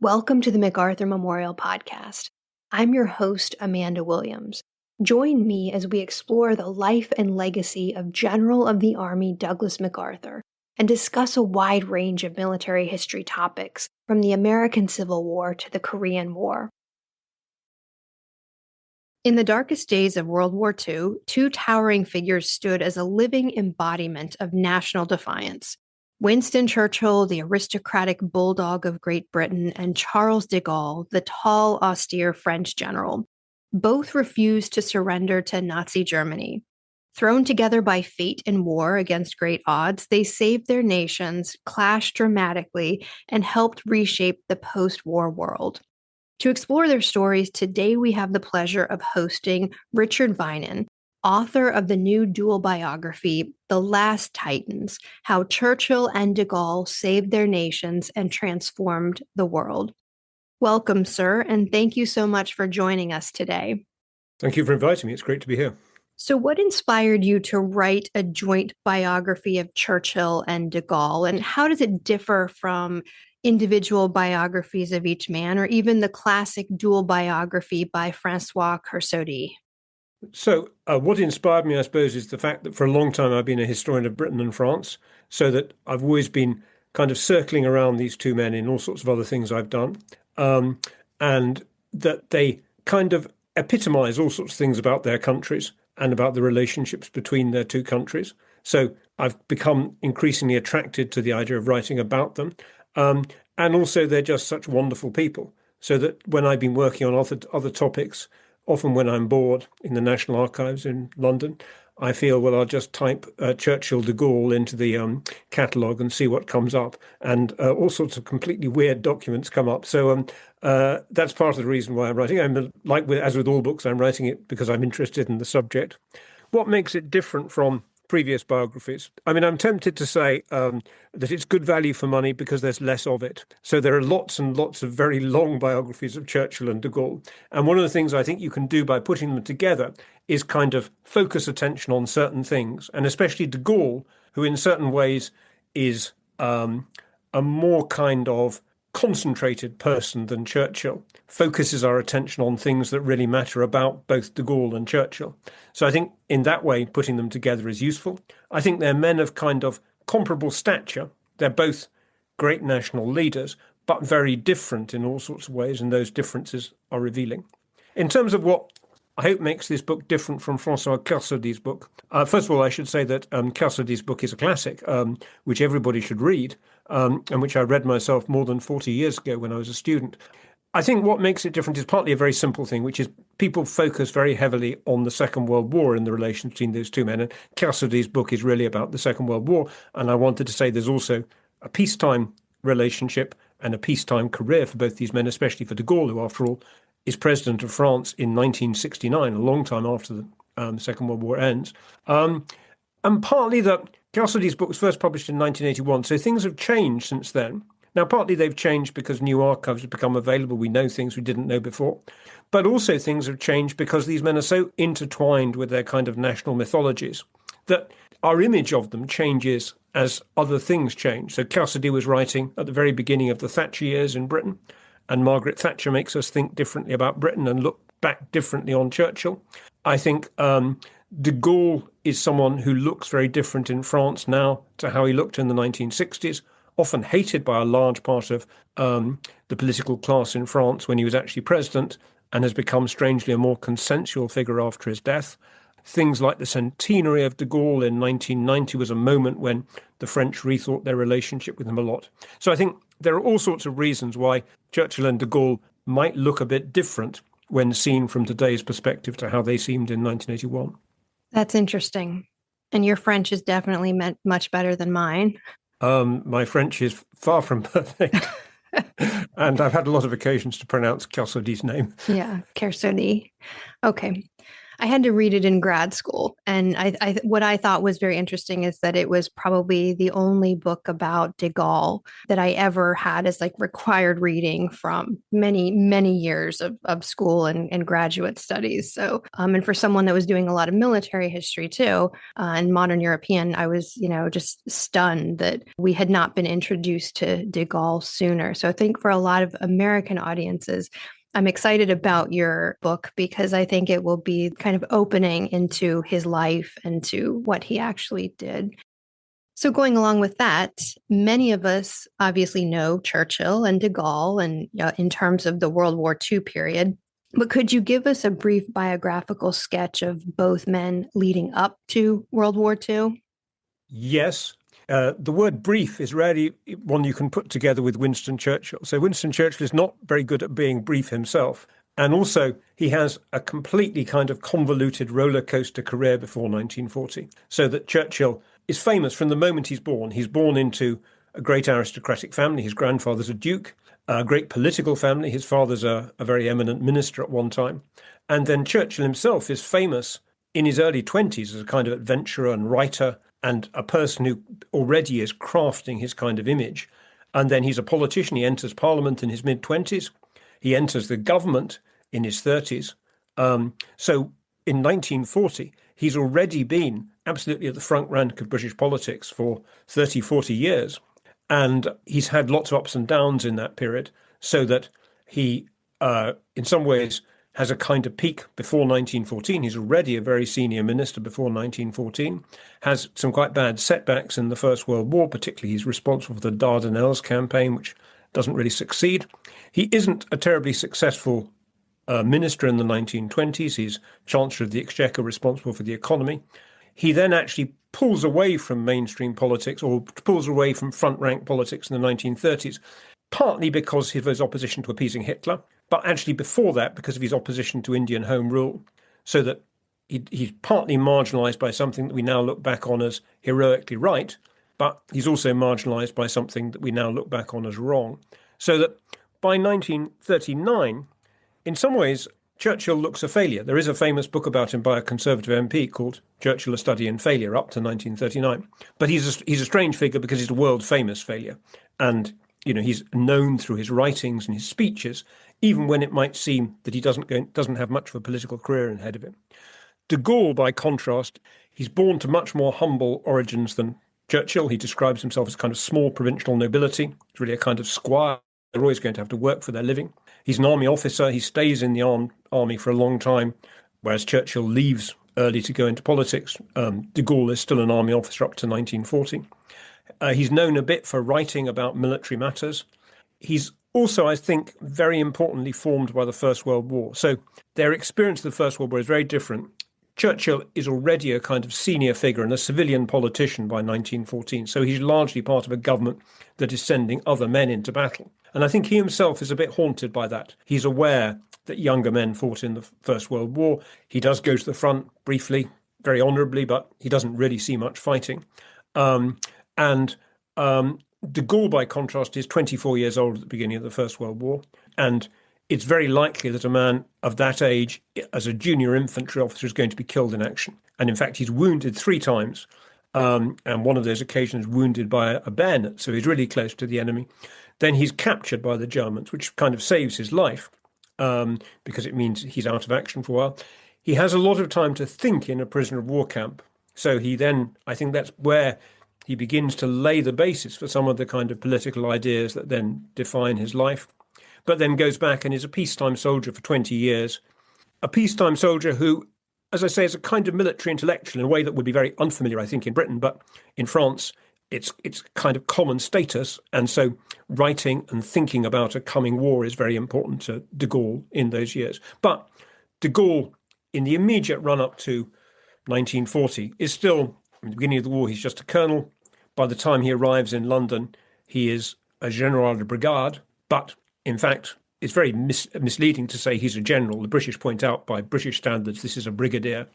Welcome to the MacArthur Memorial Podcast. I'm your host, Amanda Williams. Join me as we explore the life and legacy of General of the Army Douglas MacArthur and discuss a wide range of military history topics, from the American Civil War to the Korean War. In the darkest days of World War II, two towering figures stood as a living embodiment of national defiance. Winston Churchill, the aristocratic bulldog of Great Britain, and Charles de Gaulle, the tall, austere French general. Both refused to surrender to Nazi Germany. Thrown together by fate and war against great odds, they saved their nations, clashed dramatically, and helped reshape the post-war world. To explore their stories, today we have the pleasure of hosting Richard Vinen, author of the new dual biography, The Last Titans: How Churchill and de Gaulle Saved Their Nations and Transformed the World. Welcome, sir, and thank you so much for joining us today. Thank you for inviting me. It's great to be here. So what inspired you to write a joint biography of Churchill and de Gaulle, and how does it differ from individual biographies of each man, or even the classic dual biography by François Kersaudy? So what inspired me, I suppose, is the fact that for a long time I've been a historian of Britain and France, so that I've always been kind of circling around these two men in all sorts of other things I've done, and that they kind of epitomize all sorts of things about their countries and about the relationships between their two countries. So I've become increasingly attracted to the idea of writing about them. And also they're just such wonderful people, so that when I've been working on other topics, often when I'm bored in the National Archives in London, I feel, well, I'll just type Churchill de Gaulle into the catalogue and see what comes up. And all sorts of completely weird documents come up. So that's part of the reason why I'm writing. As with all books, I'm writing it because I'm interested in the subject. What makes it different from previous biographies? I mean, I'm tempted to say that it's good value for money because there's less of it. So there are lots and lots of very long biographies of Churchill and de Gaulle. And one of the things I think you can do by putting them together is kind of focus attention on certain things, and especially de Gaulle, who in certain ways is a more kind of concentrated person than Churchill, focuses our attention on things that really matter about both de Gaulle and Churchill. So I think in that way, putting them together is useful. I think they're men of kind of comparable stature. They're both great national leaders, but very different in all sorts of ways, and those differences are revealing. In terms of what I hope makes this book different from François Kersaudy's book, first of all, I should say that Kersaudy's book is a classic, which everybody should read, and which I read myself more than 40 years ago when I was a student. I think what makes it different is partly a very simple thing, which is people focus very heavily on the Second World War and the relation between those two men. And Kersaudy's book is really about the Second World War. And I wanted to say there's also a peacetime relationship and a peacetime career for both these men, especially for de Gaulle, who, after all, is president of France in 1969, a long time after the Second World War ends. And partly that Kersaudy's book was first published in 1981, so things have changed since then. Now, partly they've changed because new archives have become available. We know things we didn't know before. But also things have changed because these men are so intertwined with their kind of national mythologies that our image of them changes as other things change. So Kersaudy was writing at the very beginning of the Thatcher years in Britain, and Margaret Thatcher makes us think differently about Britain and look back differently on Churchill. I think de Gaulle is someone who looks very different in France now to how he looked in the 1960s, often hated by a large part of the political class in France when he was actually president, and has become strangely a more consensual figure after his death. Things like the centenary of de Gaulle in 1990 was a moment when the French rethought their relationship with him a lot. So I think there are all sorts of reasons why Churchill and de Gaulle might look a bit different when seen from today's perspective to how they seemed in 1981. That's interesting. And your French is definitely much better than mine. My French is far from perfect. And I've had a lot of occasions to pronounce Kersaudy's name. Yeah, Kersaudy. Okay. I had to read it in grad school. And what I thought was very interesting is that it was probably the only book about de Gaulle that I ever had as like required reading from many, many years of school and graduate studies. So, and for someone that was doing a lot of military history too, and modern European, I was, just stunned that we had not been introduced to de Gaulle sooner. So I think for a lot of American audiences, I'm excited about your book because I think it will be kind of opening into his life and to what he actually did. So going along with that, many of us obviously know Churchill and de Gaulle and in terms of the World War II period. But could you give us a brief biographical sketch of both men leading up to World War II? Yes. The word brief is rarely one you can put together with Winston Churchill. So Winston Churchill is not very good at being brief himself. And also, he has a completely kind of convoluted roller coaster career before 1940. So that Churchill is famous from the moment he's born. He's born into a great aristocratic family. His grandfather's a duke, a great political family. His father's a very eminent minister at one time. And then Churchill himself is famous in his early 20s as a kind of adventurer and writer and a person who already is crafting his kind of image. And then he's a politician. He enters Parliament in his mid-20s. He enters the government in his 30s. So in 1940, he's already been absolutely at the front rank of British politics for 30, 40 years. And he's had lots of ups and downs in that period, so that he, in some ways, has a kind of peak before 1914. He's already a very senior minister before 1914, has some quite bad setbacks in the First World War, particularly he's responsible for the Dardanelles campaign, which doesn't really succeed. He isn't a terribly successful minister in the 1920s. He's Chancellor of the Exchequer, responsible for the economy. He then actually pulls away from mainstream politics, or pulls away from front rank politics in the 1930s, partly because of his opposition to appeasing Hitler, but actually before that because of his opposition to Indian Home Rule, so that he's partly marginalised by something that we now look back on as heroically right, but he's also marginalised by something that we now look back on as wrong. So that by 1939, in some ways, Churchill looks a failure. There is a famous book about him by a Conservative MP called Churchill, A Study in Failure, up to 1939. But he's a strange figure because he's a world-famous failure. And he's known through his writings and his speeches, even when it might seem that he doesn't have much of a political career ahead of him. De Gaulle, by contrast, he's born to much more humble origins than Churchill. He describes himself as kind of small provincial nobility. He's really a kind of squire. They're always going to have to work for their living. He's an army officer. He stays in the army for a long time, whereas Churchill leaves early to go into politics. De Gaulle is still an army officer up to 1940. He's known a bit for writing about military matters. He's also, I think, very importantly formed by the First World War. So their experience of the First World War is very different. Churchill is already a kind of senior figure and a civilian politician by 1914. So he's largely part of a government that is sending other men into battle. And I think he himself is a bit haunted by that. He's aware that younger men fought in the First World War. He does go to the front briefly, very honourably, but he doesn't really see much fighting. And de Gaulle, by contrast, is 24 years old at the beginning of the First World War. And it's very likely that a man of that age, as a junior infantry officer, is going to be killed in action. And in fact, he's wounded 3 times. And one of those occasions wounded by a bayonet. So he's really close to the enemy. Then he's captured by the Germans, which kind of saves his life because it means he's out of action for a while. He has a lot of time to think in a prisoner of war camp. So he then, I think that's where he begins to lay the basis for some of the kind of political ideas that then define his life, but then goes back and is a peacetime soldier for 20 years. A peacetime soldier who, as I say, is a kind of military intellectual in a way that would be very unfamiliar, I think, in Britain, but in France, it's kind of common status. And so writing and thinking about a coming war is very important to de Gaulle in those years. But de Gaulle, in the immediate run-up to 1940, is still, at the beginning of the war, he's just a colonel. By the time he arrives in London, he is a general de brigade. But in fact, it's very misleading to say he's a general. The British point out, by British standards, this is a brigadier.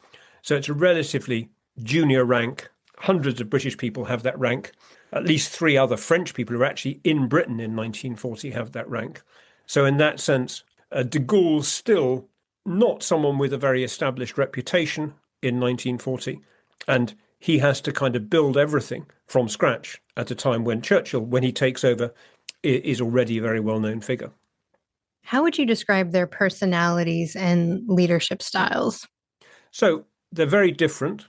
So it's a relatively junior rank. Hundreds of British people have that rank. At least 3 other French people who are actually in Britain in 1940 have that rank. So in that sense, de Gaulle still not someone with a very established reputation in 1940. And he has to kind of build everything from scratch at a time when Churchill, when he takes over, is already a very well-known figure. How would you describe their personalities and leadership styles? So they're very different.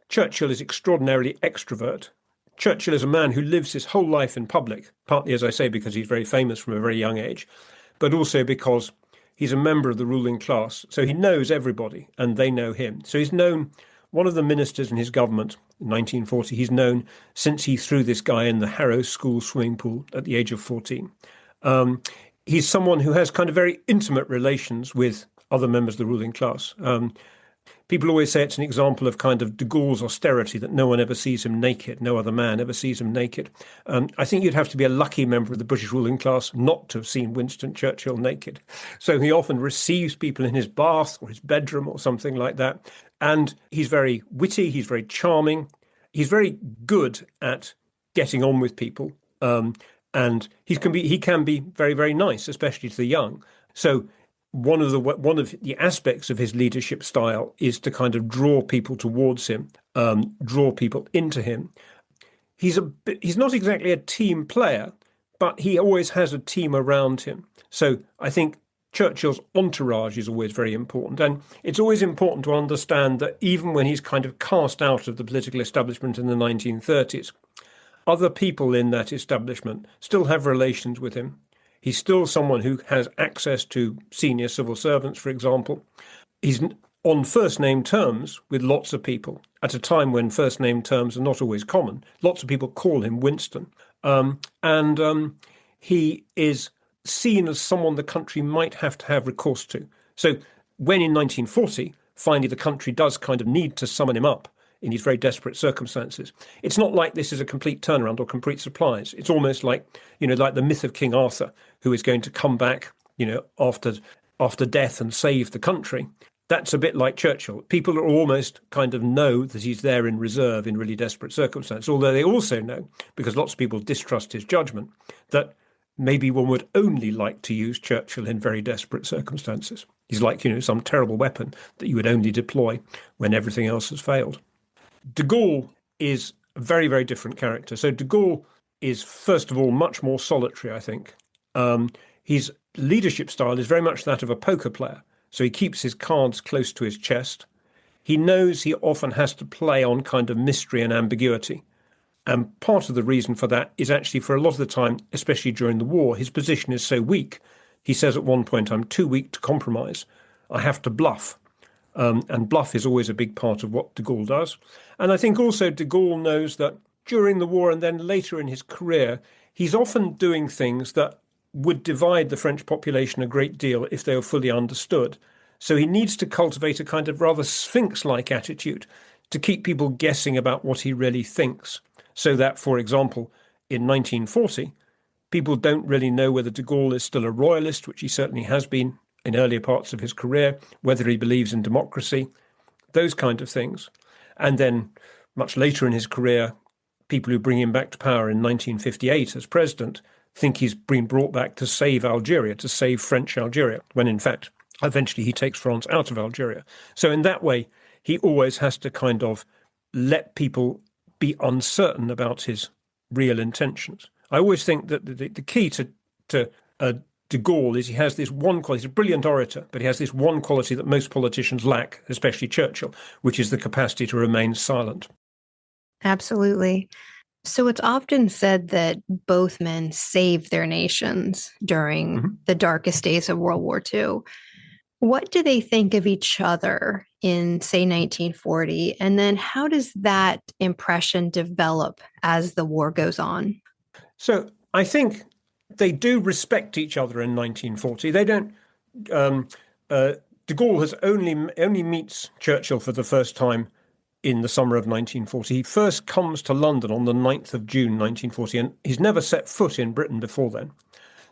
Churchill is extraordinarily extrovert. Churchill is a man who lives his whole life in public, partly, as I say, because he's very famous from a very young age, but also because he's a member of the ruling class. So he knows everybody and they know him. So he's known, one of the ministers in his government in 1940, he's known since he threw this guy in the Harrow School swimming pool at the age of 14. He's someone who has kind of very intimate relations with other members of the ruling class. People always say it's an example of kind of de Gaulle's austerity, that no one ever sees him naked, no other man ever sees him naked. I think you'd have to be a lucky member of the British ruling class not to have seen Winston Churchill naked. So he often receives people in his bath or his bedroom or something like that. And he's very witty, he's very charming, he's very good at getting on with people. And he can be very, very nice, especially to the young. So one of the aspects of his leadership style is to kind of draw people towards him, draw people into him. He's not exactly a team player, but he always has a team around him. So I think Churchill's entourage is always very important. And it's always important to understand that even when he's kind of cast out of the political establishment in the 1930s, other people in that establishment still have relations with him. He's still someone who has access to senior civil servants, for example. He's on first-name terms with lots of people at a time when first-name terms are not always common. Lots of people call him Winston. And he is seen as someone the country might have to have recourse to. So when in 1940, finally the country does kind of need to summon him up in these very desperate circumstances, it's not like this is a complete turnaround or complete surprise. It's almost like, like the myth of King Arthur, who is going to come back, after death and save the country. That's a bit like Churchill. People are almost kind of know that he's there in reserve in really desperate circumstances, although they also know, because lots of people distrust his judgment, that maybe one would only like to use Churchill in very desperate circumstances. He's like, some terrible weapon that you would only deploy when everything else has failed. De Gaulle is a very, very different character. So de Gaulle is, first of all, much more solitary, I think. His leadership style is very much that of a poker player. So he keeps his cards close to his chest. He knows he often has to play on kind of mystery and ambiguity. And part of the reason for that is actually for a lot of the time, especially during the war, his position is so weak. He says at one point, I'm too weak to compromise. I have to bluff. And bluff is always a big part of what de Gaulle does. And I think also de Gaulle knows that during the war and then later in his career, he's often doing things that would divide the French population a great deal if they were fully understood. So he needs to cultivate a kind of rather Sphinx-like attitude to keep people guessing about what he really thinks. So that, for example, in 1940, people don't really know whether de Gaulle is still a royalist, which he certainly has been in earlier parts of his career, whether he believes in democracy, those kind of things. And then much later in his career, people who bring him back to power in 1958 as president think he's been brought back to save Algeria, to save French Algeria, when in fact, eventually he takes France out of Algeria. So in that way, he always has to kind of let people be uncertain about his real intentions. I always think that the key to de Gaulle is he has this one quality. He's a brilliant orator, but he has this one quality that most politicians lack, especially Churchill, which is the capacity to remain silent. Absolutely. So it's often said that both men saved their nations during the darkest days of World War II. What do they think of each other in, say, 1940? And then how does that impression develop as the war goes on? So I think they do respect each other in 1940. They don't. De Gaulle has only meets Churchill for the first time in the summer of 1940. He first comes to London on the 9th of June 1940, and he's never set foot in Britain before then.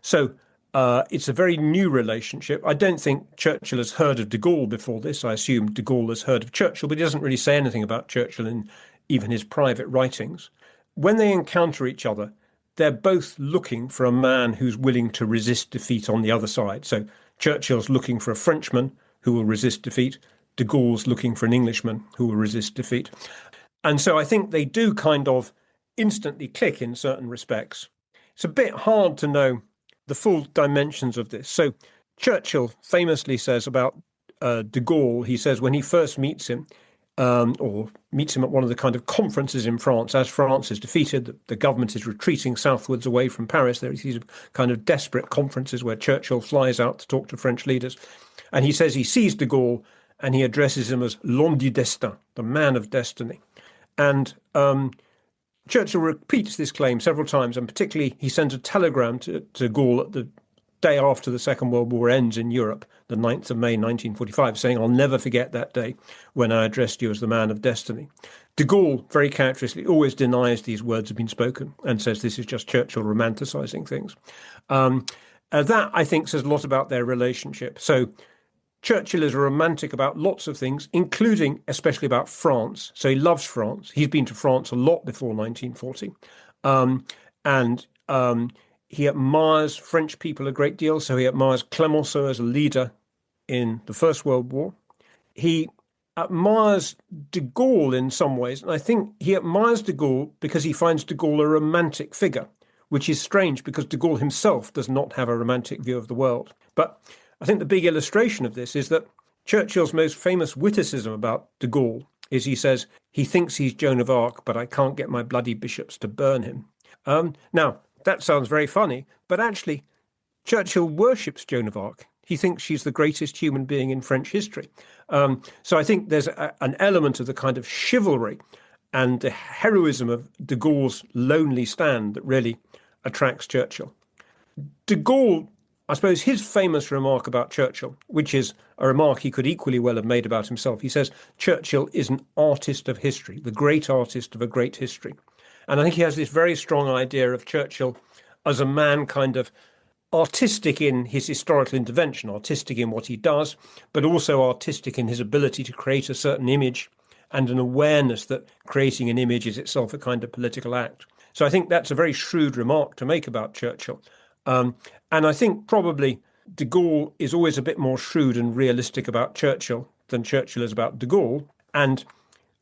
So it's a very new relationship. I don't think Churchill has heard of de Gaulle before this. I assume de Gaulle has heard of Churchill, but he doesn't really say anything about Churchill in even his private writings. When they encounter each other, they're both looking for a man who's willing to resist defeat on the other side. So Churchill's looking for a Frenchman who will resist defeat. De Gaulle's looking for an Englishman who will resist defeat. And so I think they do kind of instantly click in certain respects. It's a bit hard to know the full dimensions of this. So Churchill famously says about de Gaulle, he says when he first meets him, or meets him at one of the kind of conferences in France, as France is defeated, the government is retreating southwards away from Paris. There are these kind of desperate conferences where Churchill flies out to talk to French leaders. And he says he sees de Gaulle and he addresses him as l'homme du destin, the man of destiny. And Churchill repeats this claim several times, and particularly he sends a telegram to de Gaulle at the day after the Second World War ends in Europe, the 9th of May 1945, saying, "I'll never forget that day when I addressed you as the man of destiny." De Gaulle, very characteristically, always denies these words have been spoken and says this is just Churchill romanticising things. That, I think, says a lot about their relationship. So Churchill is a romantic about lots of things, including especially about France. So he loves France. He's been to France a lot before 1940. He admires French people a great deal. So he admires Clemenceau as a leader in the First World War. He admires de Gaulle in some ways. And I think he admires de Gaulle because he finds de Gaulle a romantic figure, which is strange because de Gaulle himself does not have a romantic view of the world. But I think the big illustration of this is that Churchill's most famous witticism about de Gaulle is he says, he thinks he's Joan of Arc, but I can't get my bloody bishops to burn him. Now, that sounds very funny, but actually, Churchill worships Joan of Arc. He thinks she's the greatest human being in French history. So I think there's an element of the kind of chivalry and the heroism of de Gaulle's lonely stand that really attracts Churchill. De Gaulle, I suppose his famous remark about Churchill, which is a remark he could equally well have made about himself, he says, Churchill is an artist of history, the great artist of a great history. And I think he has this very strong idea of Churchill as a man kind of artistic in his historical intervention, artistic in what he does, but also artistic in his ability to create a certain image and an awareness that creating an image is itself a kind of political act. So I think that's a very shrewd remark to make about Churchill. And I think probably de Gaulle is always a bit more shrewd and realistic about Churchill than Churchill is about de Gaulle. And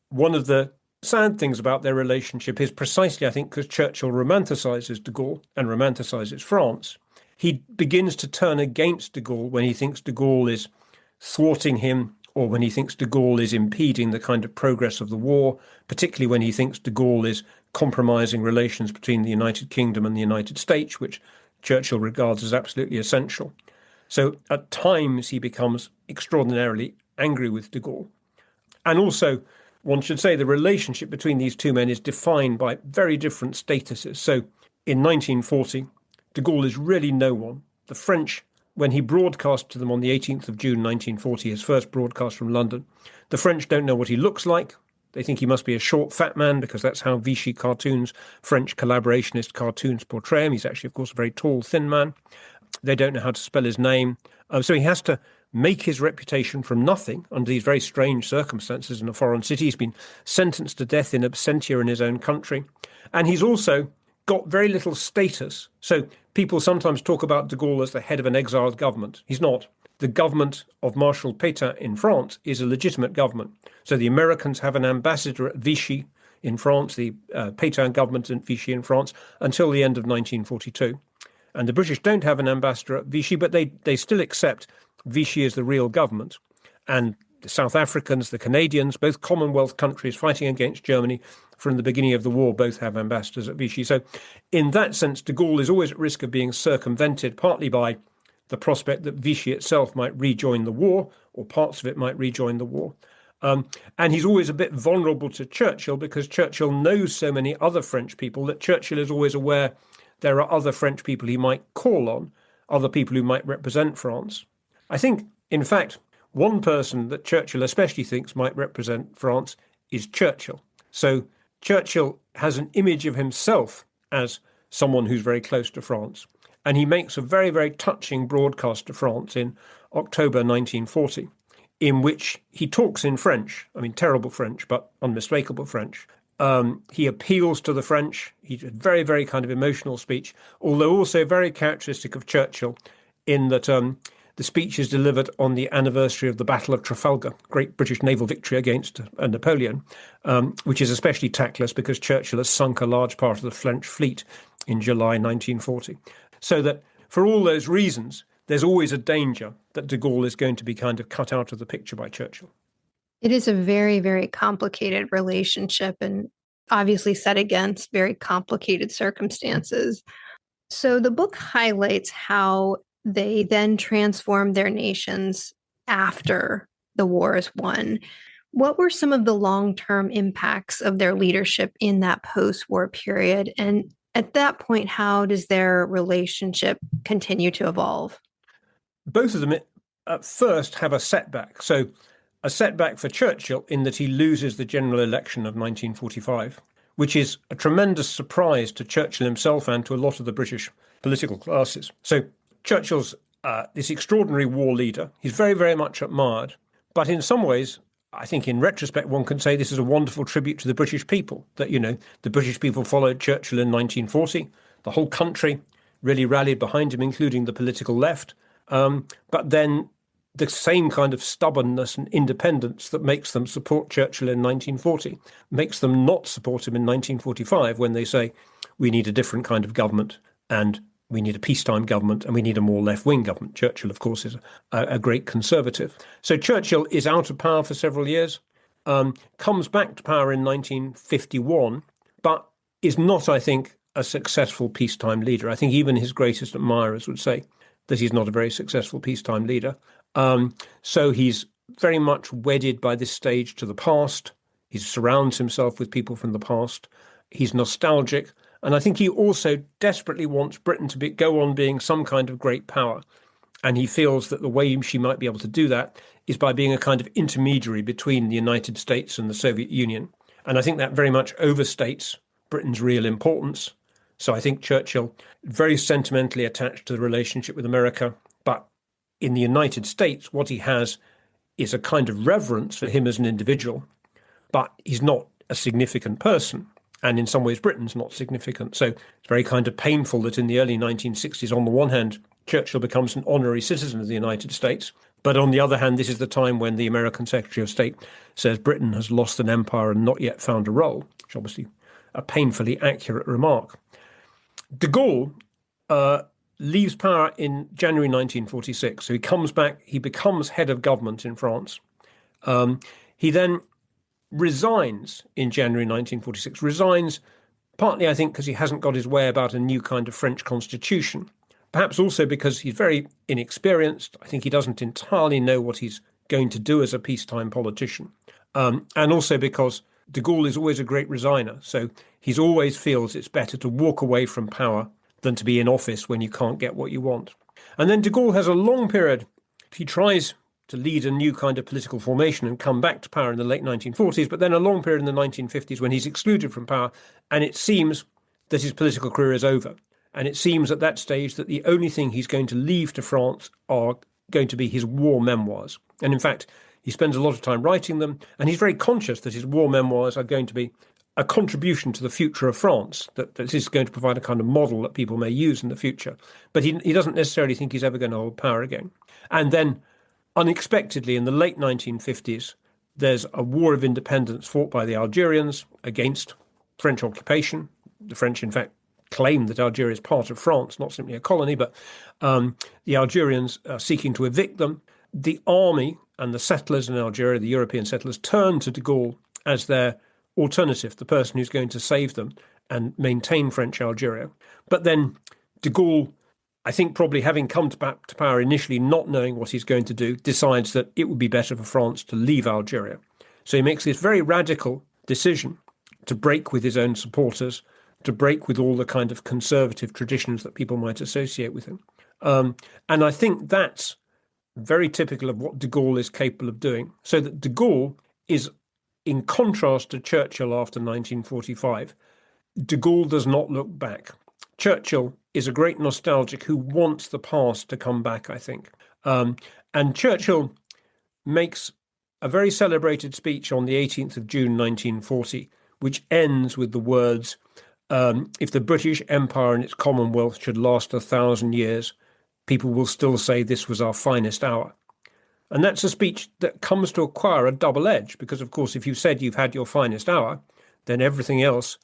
one of the sad things about their relationship is precisely, I think, because Churchill romanticizes de Gaulle and romanticizes France. He begins to turn against de Gaulle when he thinks de Gaulle is thwarting him or when he thinks de Gaulle is impeding the kind of progress of the war, particularly when he thinks de Gaulle is compromising relations between the United Kingdom and the United States, which Churchill regards as absolutely essential. So at times he becomes extraordinarily angry with de Gaulle. And also, one should say the relationship between these two men is defined by very different statuses. So in 1940, de Gaulle is really no one. The French, when he broadcast to them on the 18th of June 1940, his first broadcast from London, the French don't know what he looks like. They think he must be a short, fat man because that's how Vichy cartoons, French collaborationist cartoons portray him. He's actually, of course, a very tall, thin man. They don't know how to spell his name. So he has to make his reputation from nothing under these very strange circumstances in a foreign city. He's been sentenced to death in absentia in his own country. And he's also got very little status. So people sometimes talk about de Gaulle as the head of an exiled government. He's not. The government of Marshal Pétain in France is a legitimate government. So the Americans have an ambassador at Vichy in France, the Pétain government at Vichy in France, until the end of 1942. And the British don't have an ambassador at Vichy, but they still accept Vichy as the real government. And the South Africans, the Canadians, both Commonwealth countries fighting against Germany from the beginning of the war, both have ambassadors at Vichy. So in that sense, de Gaulle is always at risk of being circumvented, partly by the prospect that Vichy itself might rejoin the war, or parts of it might rejoin the war. And he's always a bit vulnerable to Churchill because Churchill knows so many other French people that Churchill is always aware there are other French people he might call on, other people who might represent France. I think, in fact, one person that Churchill especially thinks might represent France is Churchill. So Churchill has an image of himself as someone who's very close to France. And he makes a very, very touching broadcast to France in October 1940, in which he talks in French. I mean, terrible French, but unmistakable French. He appeals to the French. He's a very, very kind of emotional speech, although also very characteristic of Churchill in that The speech is delivered on the anniversary of the Battle of Trafalgar, great British naval victory against Napoleon, which is especially tactless because Churchill has sunk a large part of the French fleet in July 1940. So that for all those reasons, there's always a danger that de Gaulle is going to be kind of cut out of the picture by Churchill. It is a very, very complicated relationship and obviously set against very complicated circumstances. So the book highlights how they then transformed their nations after the war is won. What were some of the long-term impacts of their leadership in that post-war period? And at that point, how does their relationship continue to evolve? Both of them at first have a setback. So a setback for Churchill in that he loses the general election of 1945, which is a tremendous surprise to Churchill himself and to a lot of the British political classes. So Churchill's this extraordinary war leader. He's very, very much admired. But in some ways, I think in retrospect, one can say this is a wonderful tribute to the British people, that, the British people followed Churchill in 1940. The whole country really rallied behind him, including the political left. But then the same kind of stubbornness and independence that makes them support Churchill in 1940 makes them not support him in 1945 when they say, we need a different kind of government and we need a peacetime government and we need a more left-wing government. Churchill, of course, is a great conservative. So Churchill is out of power for several years, comes back to power in 1951, but is not, I think, a successful peacetime leader. I think even his greatest admirers would say that he's not a very successful peacetime leader. So he's very much wedded by this stage to the past. He surrounds himself with people from the past. He's nostalgic. And I think he also desperately wants Britain to go on being some kind of great power. And he feels that the way she might be able to do that is by being a kind of intermediary between the United States and the Soviet Union. And I think that very much overstates Britain's real importance. So I think Churchill, very sentimentally attached to the relationship with America, but in the United States, what he has is a kind of reverence for him as an individual, but he's not a significant person. And in some ways, Britain's not significant. So it's very kind of painful that in the early 1960s, on the one hand, Churchill becomes an honorary citizen of the United States. But on the other hand, this is the time when the American Secretary of State says Britain has lost an empire and not yet found a role, which obviously a painfully accurate remark. De Gaulle leaves power in January 1946. So he comes back, he becomes head of government in France. He then resigns in January 1946, resigns partly, I think, because he hasn't got his way about a new kind of French constitution, perhaps also because he's very inexperienced. I think he doesn't entirely know what he's going to do as a peacetime politician. And also because de Gaulle is always a great resigner. So he always feels it's better to walk away from power than to be in office when you can't get what you want. And then de Gaulle has a long period. He tries to lead a new kind of political formation and come back to power in the late 1940s, but then a long period in the 1950s when he's excluded from power, and it seems that his political career is over. And it seems at that stage that the only thing he's going to leave to France are going to be his war memoirs. And in fact, he spends a lot of time writing them, and he's very conscious that his war memoirs are going to be a contribution to the future of France, that this is going to provide a kind of model that people may use in the future. But he doesn't necessarily think he's ever going to hold power again. And then unexpectedly, in the late 1950s, there's a war of independence fought by the Algerians against French occupation. The French, in fact, claim that Algeria is part of France, not simply a colony, but the Algerians are seeking to evict them. The army and the settlers in Algeria, the European settlers, turn to de Gaulle as their alternative, the person who's going to save them and maintain French Algeria. But then de Gaulle, I think probably having come back to power initially, not knowing what he's going to do, decides that it would be better for France to leave Algeria. So he makes this very radical decision to break with his own supporters, to break with all the kind of conservative traditions that people might associate with him. And I think that's very typical of what de Gaulle is capable of doing. So that de Gaulle is, in contrast to Churchill after 1945, de Gaulle does not look back. Churchill is a great nostalgic who wants the past to come back, I think. And Churchill makes a very celebrated speech on the 18th of June 1940, which ends with the words, if the British Empire and its Commonwealth should last 1,000 years, people will still say this was our finest hour. And that's a speech that comes to acquire a double edge, because, of course, if you said you've had your finest hour, then everything else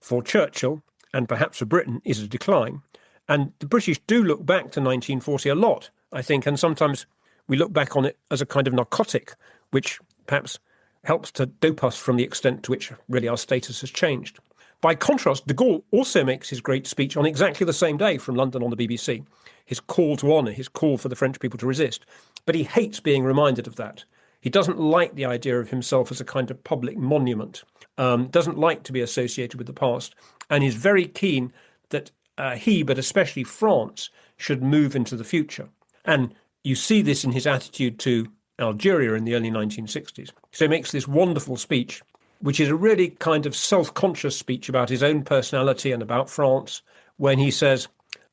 for Churchill and perhaps for Britain is a decline. And the British do look back to 1940 a lot, I think, and sometimes we look back on it as a kind of narcotic, which perhaps helps to dope us from the extent to which really our status has changed. By contrast, de Gaulle also makes his great speech on exactly the same day from London on the BBC, his call to honour, his call for the French people to resist. But he hates being reminded of that. He doesn't like the idea of himself as a kind of public monument, doesn't like to be associated with the past, and is very keen that he, but especially France, should move into the future. And you see this in his attitude to Algeria in the early 1960s. So he makes this wonderful speech, which is a really kind of self-conscious speech about his own personality and about France, when he says,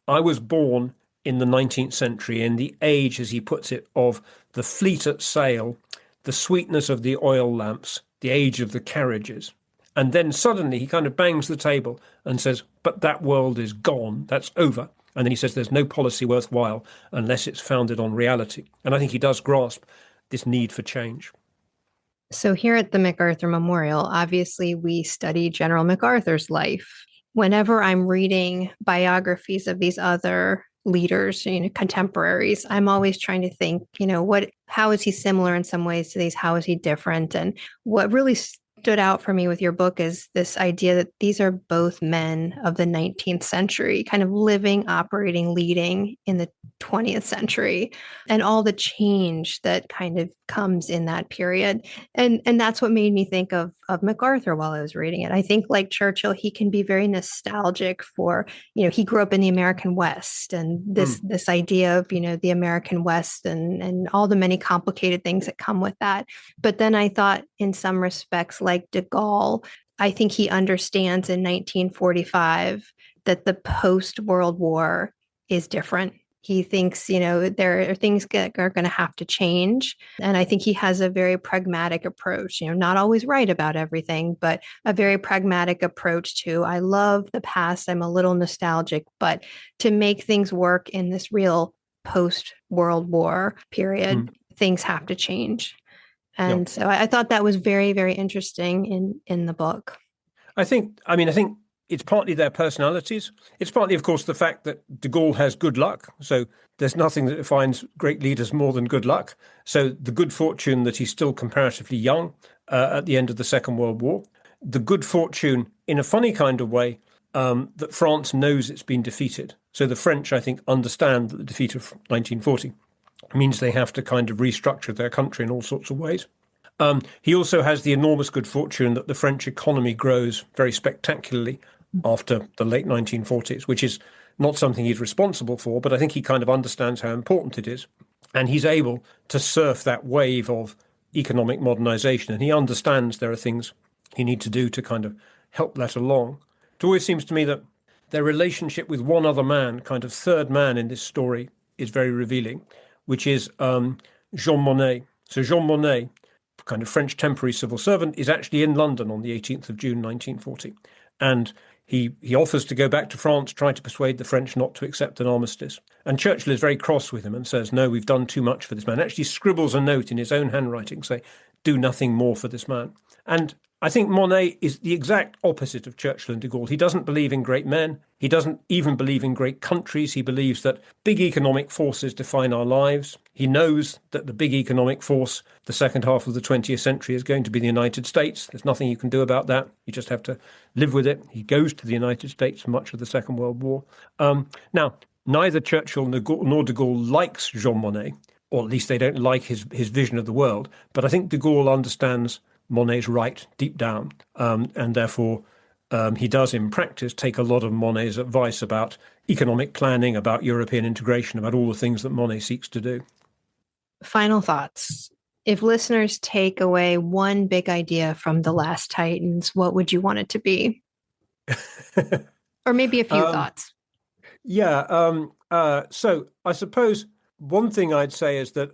I was born in the 19th century, in the age, as he puts it, of the fleet at sail, the sweetness of the oil lamps, the age of the carriages. And then suddenly he kind of bangs the table and says, but that world is gone, that's over. And then he says there's no policy worthwhile unless it's founded on reality. And I think he does grasp this need for change. So here at the MacArthur Memorial, obviously we study General MacArthur's life. Whenever I'm reading biographies of these other leaders, contemporaries, I'm always trying to think, how is he similar in some ways to these? How is he different? And what really stood out for me with your book is this idea that these are both men of the 19th century, kind of living, operating, leading in the 20th century, and all the change that kind of comes in that period. And that's what made me think of MacArthur while I was reading it. I think, like Churchill, he can be very nostalgic for, he grew up in the American West, and this idea of, the American West and all the many complicated things that come with that. But then I thought, in some respects, like de Gaulle, I think he understands in 1945 that the post-World War is different. He thinks, there are things that are going to have to change. And I think he has a very pragmatic approach, not always right about everything, but a very pragmatic approach to, I love the past, I'm a little nostalgic, but to make things work in this real post-World War period, things have to change. And so I thought that was very, very interesting in the book. I think it's partly their personalities. It's partly, of course, the fact that de Gaulle has good luck. So there's nothing that defines great leaders more than good luck. So the good fortune that he's still comparatively young at the end of the Second World War. The good fortune, in a funny kind of way, that France knows it's been defeated. So the French, I think, understand that the defeat of 1940 means they have to kind of restructure their country in all sorts of ways. He also has the enormous good fortune that the French economy grows very spectacularly after the late 1940s, which is not something he's responsible for, but I think he kind of understands how important it is. And he's able to surf that wave of economic modernization. And he understands there are things he needs to do to kind of help that along. It always seems to me that their relationship with one other man, kind of third man in this story, is very revealing, which is Jean Monnet. So Jean Monnet, kind of French temporary civil servant, is actually in London on the 18th of June, 1940. And he offers to go back to France, try to persuade the French not to accept an armistice. And Churchill is very cross with him and says, no, we've done too much for this man. Actually scribbles a note in his own handwriting, say, do nothing more for this man. And I think Monnet is the exact opposite of Churchill and de Gaulle. He doesn't believe in great men. He doesn't even believe in great countries. He believes that big economic forces define our lives. He knows that the big economic force, the second half of the 20th century, is going to be the United States. There's nothing you can do about that. You just have to live with it. He goes to the United States for much of the Second World War. Now, neither Churchill nor de Gaulle likes Jean Monnet, or at least they don't like his vision of the world. But I think de Gaulle understands Monnet's right deep down, and therefore he does in practice take a lot of Monnet's advice about economic planning, about European integration, about all the things that Monnet seeks to do. Final thoughts. If listeners take away one big idea from The Last Titans, what would you want it to be? Or maybe a few thoughts. Yeah. So I suppose one thing I'd say is that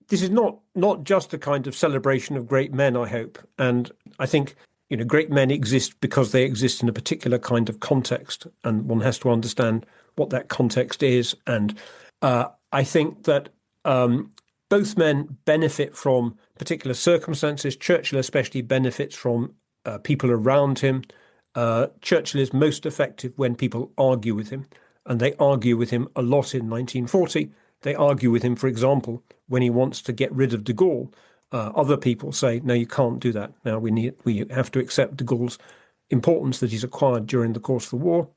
this is not just a kind of celebration of great men, I hope. And I think, great men exist because they exist in a particular kind of context. And one has to understand what that context is. And I think that both men benefit from particular circumstances. Churchill especially benefits from people around him. Churchill is most effective when people argue with him, and they argue with him a lot in 1940. They argue with him, for example, when he wants to get rid of de Gaulle. Other people say, no, you can't do that. Now we have to accept de Gaulle's importance that he's acquired during the course of the war.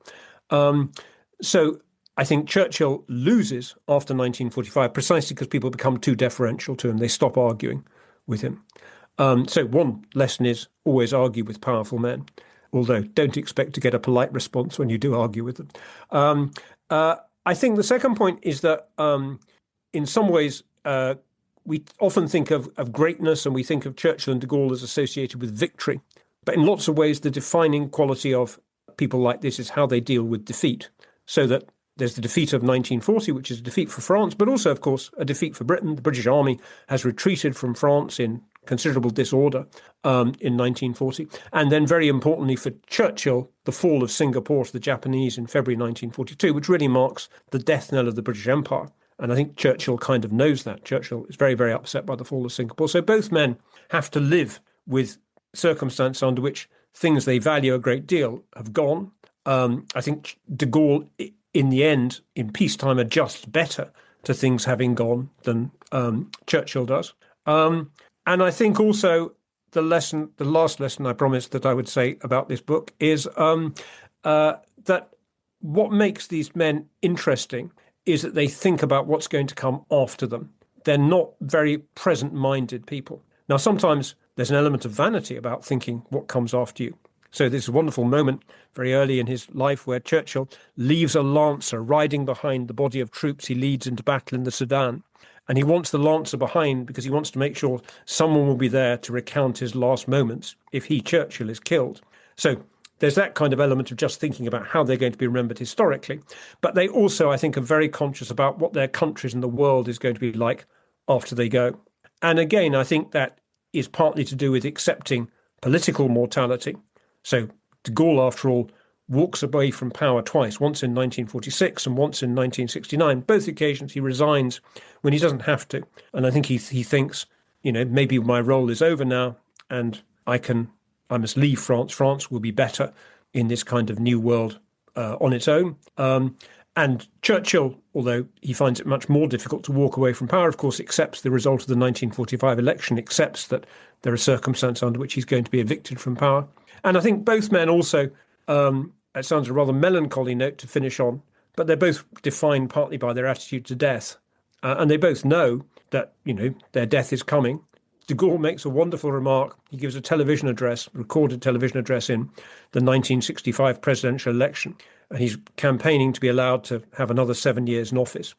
So I think Churchill loses after 1945 precisely because people become too deferential to him. They stop arguing with him. So one lesson is always argue with powerful men, although don't expect to get a polite response when you do argue with them. I think the second point is that in some ways we often think of greatness and we think of Churchill and de Gaulle as associated with victory. But in lots of ways, the defining quality of people like this is how they deal with defeat. So that there's the defeat of 1940, which is a defeat for France, but also, of course, a defeat for Britain. The British Army has retreated from France in considerable disorder in 1940. And then, very importantly for Churchill, the fall of Singapore to the Japanese in February 1942, which really marks the death knell of the British Empire. And I think Churchill kind of knows that. Churchill is very, very upset by the fall of Singapore. So both men have to live with circumstances under which things they value a great deal have gone. I think de Gaulle, in the end, in peacetime, adjusts better to things having gone than Churchill does. And I think also the last lesson I promised that I would say about this book is that what makes these men interesting is that they think about what's going to come after them. They're not very present-minded people. Now, sometimes there's an element of vanity about thinking what comes after you. So there's a wonderful moment very early in his life where Churchill leaves a lancer riding behind the body of troops he leads into battle in the Sudan. And he wants the lancer behind because he wants to make sure someone will be there to recount his last moments if he, Churchill, is killed. So there's that kind of element of just thinking about how they're going to be remembered historically. But they also, I think, are very conscious about what their countries and the world is going to be like after they go. And again, I think that is partly to do with accepting political mortality. So de Gaulle, after all, walks away from power twice, once in 1946 and once in 1969. Both occasions he resigns when he doesn't have to. And I think he thinks, maybe my role is over now and I must leave France. France will be better in this kind of new world on its own. And Churchill, although he finds it much more difficult to walk away from power, of course, accepts the result of the 1945 election, accepts that there are circumstances under which he's going to be evicted from power. And I think both men also, it sounds a rather melancholy note to finish on, but they're both defined partly by their attitude to death. And they both know that, their death is coming. De Gaulle makes a wonderful remark. He gives a television address, recorded television address in the 1965 presidential election. And he's campaigning to be allowed to have another 7 years in office.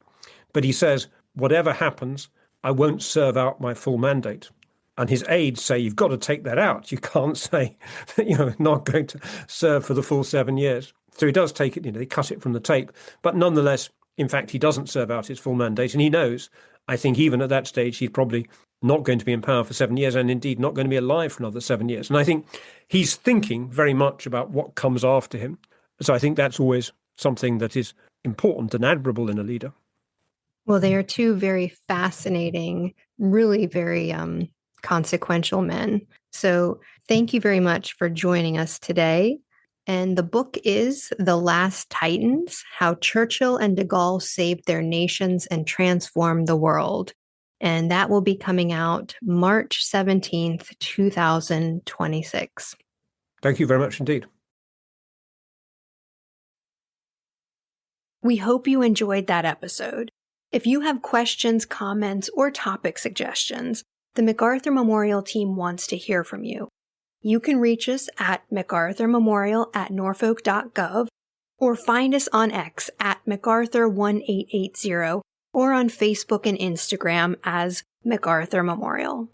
But he says, whatever happens, I won't serve out my full mandate. And his aides say, you've got to take that out. You can't say that you're not going to serve for the full 7 years. So he does take it, they cut it from the tape. But nonetheless, in fact, he doesn't serve out his full mandate. And he knows, I think even at that stage, he's probably not going to be in power for 7 years and indeed not going to be alive for another 7 years. And I think he's thinking very much about what comes after him. So I think that's always something that is important and admirable in a leader. Well, they are two very fascinating, really very consequential men. So thank you very much for joining us today. And the book is The Last Titans: How Churchill and de Gaulle Saved Their Nations and Transformed the World. And that will be coming out March 17th, 2026. Thank you very much indeed. We hope you enjoyed that episode. If you have questions, comments, or topic suggestions, the MacArthur Memorial team wants to hear from you. You can reach us at macarthurmemorial@norfolk.gov or find us on X at MacArthur1880 or on Facebook and Instagram as MacArthur Memorial.